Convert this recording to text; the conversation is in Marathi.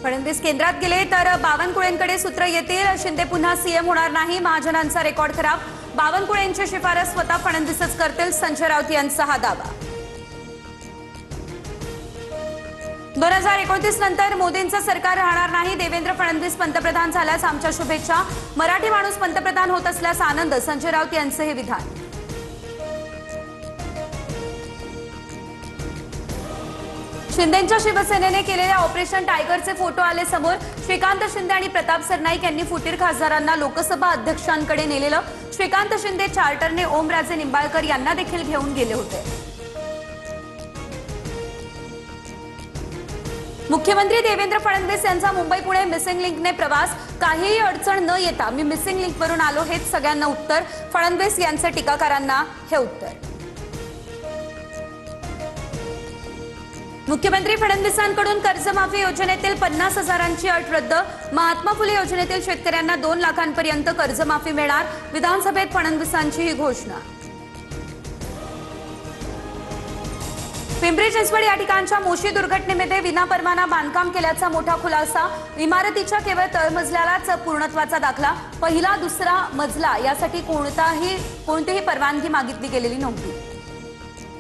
फडणवीस केंद्रात गेले तर बावनकुळेंकडे सूत्र येतील। शिंदे पुन्हा सीएम होणार नाही, महाजनांचा रेकॉर्ड खराब। बावनकुळेंची शिफारस स्वतः फडणवीसच करतील, संजय राऊत यांचा हा दावा। 2029 नंतर मोदींचं सरकार राहणार नाही, देवेंद्र फडणवीस पंतप्रधान झाल्यास आमच्या शुभेच्छा। मराठी माणूस पंतप्रधान होत असल्याचा आनंद, संजय राऊत यांचे हे विधान। शिंदेंच्या शिवसेनेने केलेल्या ऑपरेशन टायगरचे फोटो आले समोर। श्रीकांत शिंदे आणि प्रताप सरनाईक यांनी फुटीर खासदारांना लोकसभा अध्यक्षांकडे नेलेलं। श्रीकांत शिंदे चार्टरने ओमराजे निंबाळकर यांना देखील घेऊन गेले होते। मुख्यमंत्री देवेंद्र फडणवीस यांचा मुंबई पुणे मिसिंग लिंकने प्रवास। काहीही अडचण न येता मी मिसिंग लिंकवरून आलो, हेच सगळ्यांना उत्तर। फडणवीस यांचे टीकाकारांना हे उत्तर। मुख्यमंत्री फडणवीसांकडून कर्जमाफी योजनेतील 50,000ची अट रद्द। महात्मा फुले योजनेतील शेतकऱ्यांना 2 लाखांपर्यंत कर्जमाफी मिळणार, विधानसभेत फडणवीसांची ही घोषणा। पिंपरी चिंचवड या ठिकाणच्या मोशी दुर्घटनेमध्ये विनापरवाना बांधकाम केल्याचा मोठा खुलासा। इमारतीच्या केवळ तळमजल्यालाच पूर्णत्वाचा दाखला, पहिला दुसरा मजला यासाठी कोणतीही परवानगी मागितली गेलेली नव्हती।